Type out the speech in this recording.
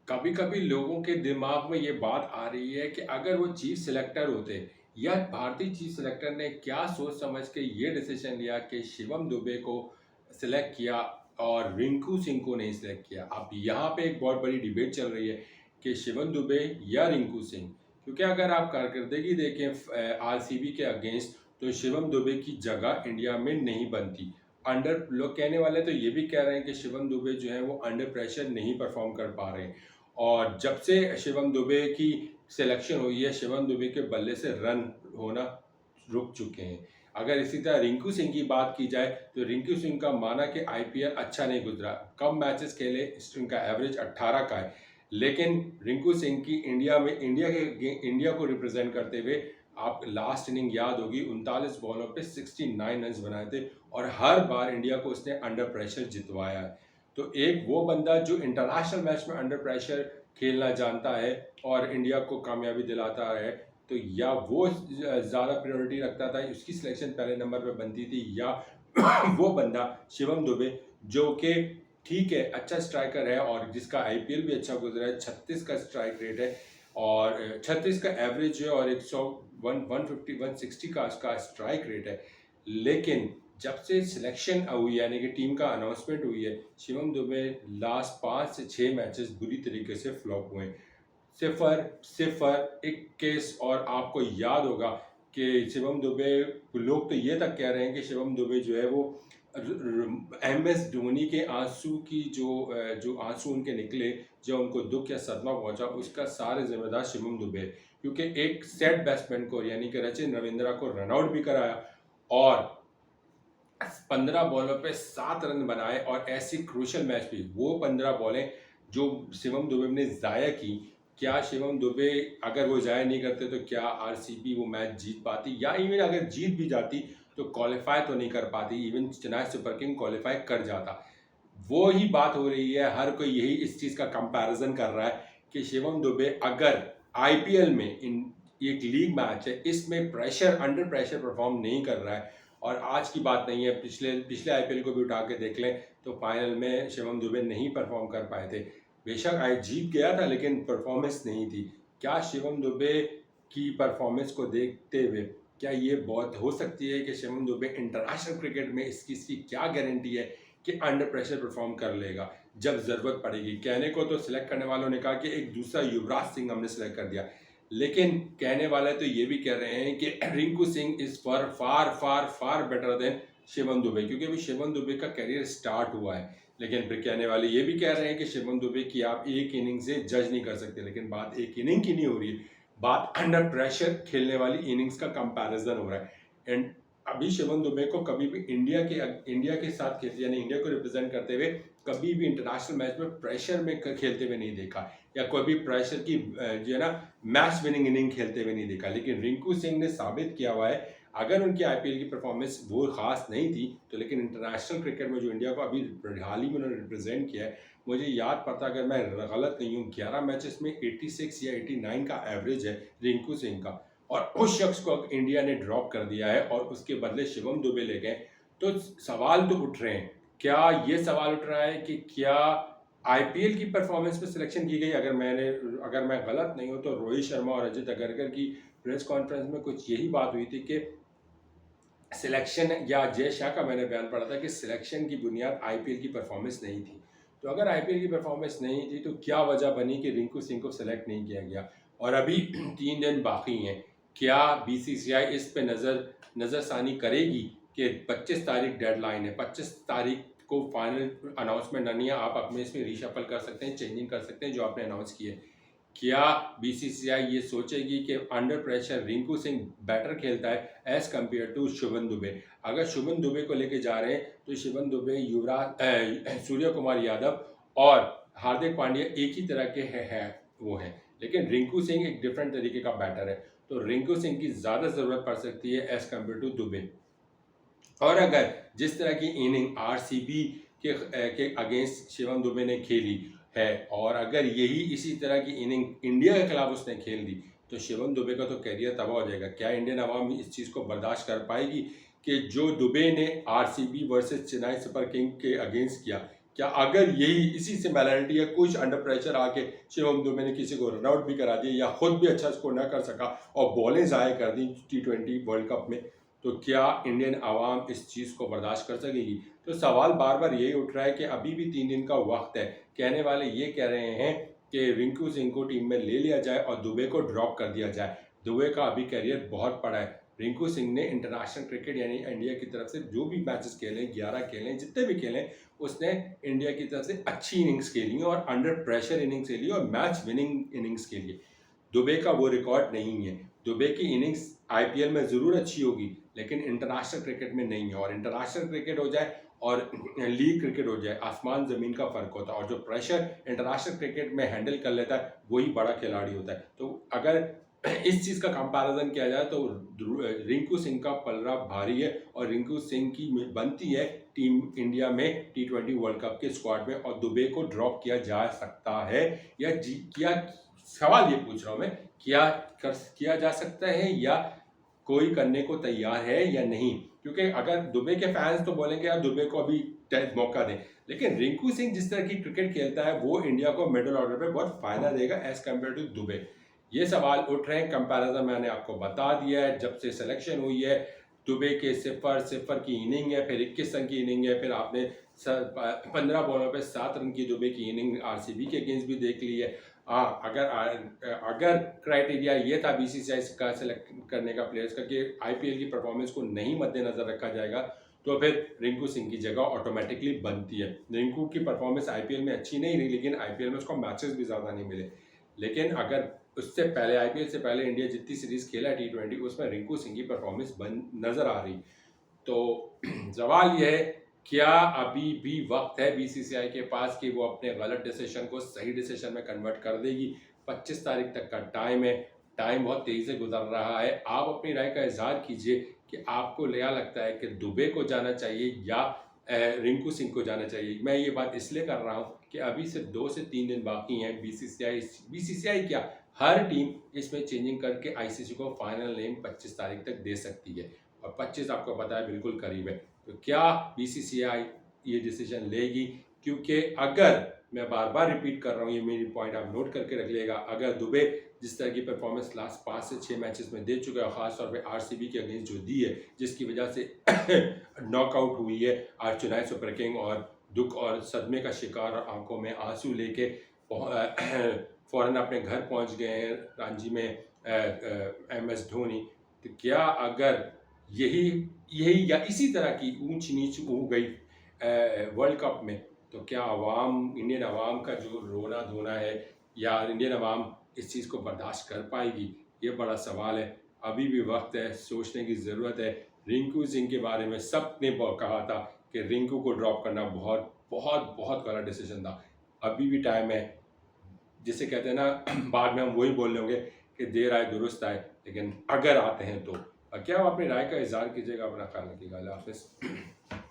कभी कभी लोगों के दिमाग में ये बात आ रही है कि अगर वो चीफ सिलेक्टर होते या भारतीय चीफ सिलेक्टर ने क्या सोच समझ के ये डिसीजन लिया कि शिवम दुबे को सिलेक्ट किया और रिंकू सिंह को नहीं सिलेक्ट किया। अब यहाँ पे एक बहुत बड़ी डिबेट चल रही है कि शिवम दुबे या रिंकू सिंह, क्योंकि अगर आप कारकर्दगी देखें आरसीबी के अगेंस्ट तो शिवम दुबे की जगह इंडिया में नहीं बनती। अंडर लोग कहने वाले तो ये भी कह रहे हैं कि शिवम दुबे जो है वो अंडर प्रेशर नहीं परफॉर्म कर पा रहे हैं। और जब से शिवम दुबे की सिलेक्शन हुई है, शिवम दुबे के बल्ले से रन होना रुक चुके हैं। अगर इसी तरह रिंकू सिंह की बात की जाए तो रिंकू सिंह का माना कि आईपीएल अच्छा नहीं गुजरा, कम मैचेस खेले, इनका एवरेज 18 का है। लेकिन रिंकू सिंह की इंडिया को रिप्रेजेंट करते हुए आप लास्ट इनिंग याद होगी, 39 बॉलों पे 69 रन बनाए थे और हर बार इंडिया को उसने अंडर प्रेशर जितवाया है। तो एक वो बंदा जो इंटरनेशनल मैच में अंडर प्रेशर खेलना जानता है और इंडिया को कामयाबी दिलाता है, तो या वो ज़्यादा प्रायोरिटी रखता था, उसकी सिलेक्शन पहले नंबर पे बनती थी, या वो बंदा शिवम दुबे जो कि ठीक है अच्छा स्ट्राइकर है और जिसका आईपीएल भी अच्छा गुजरा है, 36 का स्ट्राइक रेट है और 36 का एवरेज है और 150 160 का उसका स्ट्राइक रेट है। लेकिन जब से सिलेक्शन हुई यानी कि टीम का अनाउंसमेंट हुई है, शिवम दुबे लास्ट 5 से 6 मैचेस बुरी तरीके से फ्लॉप हुए। 0 0 21 और आपको याद होगा कि शिवम दुबे, लोग तो ये तक कह रहे हैं कि शिवम दुबे जो है वो एमएस धोनी के आंसू की जो आंसू उनके निकले, जो उनको दुख या सदमा पहुंचा, उसका सारे जिम्मेदार शिवम दुबे, क्योंकि एक सेट बैट्समैन को यानी कि रचिन रविंद्रा को रनआउट भी कराया और 15 बॉलों पे 7 रन बनाए और ऐसी क्रूशल मैच भी वो 15 बॉलें जो शिवम दुबे ने ज़ाया की। क्या शिवम दुबे अगर वो ज़ाया नहीं करते तो क्या आरसीबी वो मैच जीत पाती, या इवन अगर जीत भी जाती तो क्वालिफाई तो नहीं कर पाती, even Chennai super king qualify कर जाता। वो ही बात हो रही है, हर कोई यही इस चीज़ का कंपैरिजन कर रहा है कि शिवम दुबे अगर आईपीएल में इन एक लीग मैच है इसमें प्रेशर अंडर प्रेशर परफॉर्म नहीं कर रहा है, और आज की बात नहीं है, पिछले पिछले आईपीएल को भी उठा के देख लें तो फाइनल में शिवम दुबे नहीं परफॉर्म कर पाए थे। बेशक आई जीत गया था लेकिन परफॉर्मेंस नहीं थी। क्या शिवम दुबे की परफॉर्मेंस को देखते हुए क्या ये बहुत हो सकती है कि शिवम दुबे इंटरनेशनल क्रिकेट में इसकी इसकी क्या गारंटी है कि अंडर प्रेशर परफॉर्म कर लेगा जब ज़रूरत पड़ेगी? कहने को तो सिलेक्ट करने वालों ने कहा कि एक दूसरा युवराज सिंह हमने सिलेक्ट कर दिया, लेकिन कहने वाले तो ये भी कह रहे हैं कि Rinku Singh is for far far far better than Shivam Dubey, क्योंकि अभी शिवम दुबे का करियर स्टार्ट हुआ है। लेकिन फिर कहने वाले ये भी कह रहे हैं कि शिवम दुबे की आप एक इनिंग से जज नहीं कर सकते, लेकिन बात एक इनिंग की नहीं हो रही है, बात अंडर प्रेशर खेलने वाली इनिंग्स का कंपैरिजन हो रहा है। एंड अभी शिवम दुबे को कभी भी इंडिया के साथ खेलते यानी इंडिया को रिप्रेजेंट करते हुए कभी भी इंटरनेशनल मैच में प्रेशर में खेलते हुए नहीं देखा, या कोई भी प्रेशर की जो है ना मैच विनिंग इनिंग खेलते हुए नहीं देखा। लेकिन रिंकू सिंह ने साबित किया हुआ है, अगर उनकी आईपीएल की परफॉर्मेंस वो खास नहीं थी तो लेकिन इंटरनेशनल क्रिकेट में जो इंडिया को अभी हाल ही में उन्होंने रिप्रेजेंट किया है, मुझे याद पड़ता अगर मैं गलत नहीं हूँ 11 मैचेस में 86 या 89 का एवरेज है रिंकू सिंह का, और उस शख्स को इंडिया ने ड्रॉप कर दिया है और उसके बदले शिवम दुबे ले गए। तो सवाल तो उठ रहे हैं, क्या ये सवाल उठ रहा है कि क्या आईपीएल की परफॉर्मेंस पे सिलेक्शन की गई? अगर मैं गलत नहीं हूँ तो रोहित शर्मा और अजित अगरकर की प्रेस कॉन्फ्रेंस में कुछ यही बात हुई थी कि सिलेक्शन, या जय शाह का मैंने बयान पढ़ा था कि सिलेक्शन की बुनियाद आईपीएल की परफॉर्मेंस नहीं थी। तो अगर आईपीएल की परफॉर्मेंस नहीं थी तो क्या वजह बनी कि रिंकू सिंह को सिलेक्ट नहीं किया गया? और अभी 3 दिन बाकी हैं, क्या बीसीसीआई इस पे नज़रसानी करेगी कि 25 तारीख डेडलाइन है, 25 तारीख को फाइनल अनाउंसमेंट आनी है, आप अपने इसमें रीशफल कर सकते हैं, चेंजिंग कर सकते हैं जो आपने अनाउंस किए। क्या बीसीसीआई ये सोचेगी कि under pressure Rinku Singh better खेलता है as compare to Shubhan Dube? अगर शुभन दुबे को लेके जा रहे हैं तो शुभन दुबे, सूर्य कुमार यादव और हार्दिक पांड्या एक ही तरह के है वो हैं, लेकिन रिंकू सिंह एक डिफरेंट तरीके का बैटर है, तो रिंकू सिंह की ज़्यादा ज़रूरत पड़ सकती है एज कम्पेयर टू दुबे। और अगर जिस तरह की इनिंग आरसीबी के अगेंस्ट शिवम दुबे ने खेली है, और अगर यही इसी तरह की इनिंग इंडिया के खिलाफ उसने खेल दी तो शिवम दुबे का तो कैरियर तबाह हो जाएगा। क्या इंडियन अवाम इस चीज़ को बर्दाश्त कर पाएगी कि जो दुबे ने RCB versus Chennai super king के अगेंस्ट किया, क्या अगर यही इसी सिमिलैरिटी या कुछ अंडर प्रेशर आके शिवम दुबे ने किसी को रन आउट भी करा दिया या खुद भी अच्छा स्कोर ना कर सका और बॉलें ज़ाया कर दी T20 वर्ल्ड कप में, तो क्या इंडियन आवाम इस चीज़ को बर्दाश्त कर सकेगी? तो सवाल बार बार यही उठ रहा है कि अभी भी 3 दिन का वक्त है। कहने वाले ये कह रहे हैं कि रिंकू सिंह को टीम में ले लिया जाए और दुबे को ड्रॉप कर दिया जाए। दुबे का अभी करियर बहुत बड़ा है। रिंकू सिंह ने इंटरनेशनल क्रिकेट यानी इंडिया की तरफ से जो भी मैचेस खेले, 11 खेले, जितने भी खेले, उसने इंडिया की तरफ से अच्छी इनिंग्स खेली और अंडर प्रेशर इनिंग्स खेली और मैच विनिंग इनिंग्स खेली। दुबे का वो रिकॉर्ड नहीं है। दुबे की इनिंग्स आईपीएल में ज़रूर अच्छी होगी लेकिन इंटरनेशनल क्रिकेट में नहीं है। और इंटरनेशनल क्रिकेट हो जाए और लीग क्रिकेट हो जाए, आसमान ज़मीन का फ़र्क होता है। और जो प्रेशर इंटरनेशनल क्रिकेट में हैंडल कर लेता है वही बड़ा खिलाड़ी होता है। तो अगर इस चीज़ का कंपैरिजन किया जाए तो रिंकू सिंह का पलड़ा भारी है और रिंकू सिंह की बनती है टीम इंडिया में T20 वर्ल्ड कप के स्क्वाड में और दुबे को ड्रॉप किया जा सकता है या किया, सवाल ये पूछ रहा हूँ मैं, किया जा सकता है या कोई करने को तैयार है या नहीं? क्योंकि अगर दुबे के फैंस तो बोलेंगे यार दुबे को अभी मौका दें, लेकिन रिंकू सिंह जिस तरह की क्रिकेट खेलता है वो इंडिया को मिडिल ऑर्डर पे बहुत फायदा देगा एज कम्पेयर टू दुबे। ये सवाल उठ रहे हैं। कंपैरिजन मैंने आपको बता दिया है। जब से सिलेक्शन हुई है दुबे के 0 की इनिंग है, फिर 21 रन की इनिंग है, फिर आपने 15 बॉलों पे 7 रन की दुबे की इनिंग आरसीबी के अगेंस्ट भी देख ली है। अगर क्राइटेरिया ये था बीसीसीआई का सेलेक्ट करने का प्लेयर्स का कि आईपीएल की परफॉर्मेंस को नहीं मद्देनजर रखा जाएगा, तो फिर रिंकू सिंह की जगह ऑटोमेटिकली बनती है। रिंकू की परफॉर्मेंस आईपीएल में अच्छी नहीं रही लेकिन आईपीएल में उसको मैचेस भी ज़्यादा नहीं मिले। लेकिन अगर उससे पहले आईपीएल से पहले इंडिया जितनी सीरीज़ खेला T20 उसमें रिंकू सिंह की परफॉर्मेंस नज़र आ रही। तो सवाल यह है, क्या अभी भी वक्त है बीसीसीआई के पास कि वो अपने गलत डिसीजन को सही डिसीजन में कन्वर्ट कर देगी? 25 तारीख तक का टाइम है। टाइम बहुत तेज़ी से गुजर रहा है। आप अपनी राय का इजहार कीजिए कि आपको क्या लगता है कि दुबे को जाना चाहिए या रिंकू सिंह को जाना चाहिए। मैं ये बात इसलिए कर रहा हूँ कि अभी सिर्फ 2 से 3 दिन बाकी हैं। बीसीसीआई क्या, हर टीम इसमें चेंजिंग करके आईसीसी को फाइनल नेम 25 तारीख तक दे सकती है और 25 आपको पता है बिल्कुल करीब है। तो क्या बीसीसीआई ये डिसीजन लेगी? क्योंकि अगर, मैं बार बार रिपीट कर रहा हूँ, ये मेरी पॉइंट आप नोट करके रख लेगा, अगर दुबे जिस तरह की परफॉर्मेंस लास्ट 5 से 6 मैचेस में दे चुका है, ख़ासतौर पे आरसीबी के अगेंस्ट जो दी है, जिसकी वजह से नॉकआउट हुई है चेन्नई सुपर किंग और दुख और सदमे का शिकार और आंखों में आंसू लेके फ़ौरन अपने घर पहुंच गए हैं रांची में MS धोनी। तो क्या अगर यही या इसी तरह की ऊंच नीच हो गई वर्ल्ड कप में, तो क्या इंडियन आवाम का जो रोना धोना है या इंडियन आवाम इस चीज़ को बर्दाश्त कर पाएगी? ये बड़ा सवाल है। अभी भी वक्त है, सोचने की ज़रूरत है। रिंकू सिंह के बारे में सब ने कहा था कि रिंकू को ड्रॉप करना बहुत बहुत बहुत गलत डिसीजन था। अभी भी टाइम है। जिसे कहते हैं ना बाद में हम वही बोल लेंगे कि देर आए दुरुस्त आए, लेकिन अगर आते हैं तो क्या आप अपनी राय का इजहार कीजिएगा। अपना ख्याल रखिएगा। अल्लाह हाफ़िज़।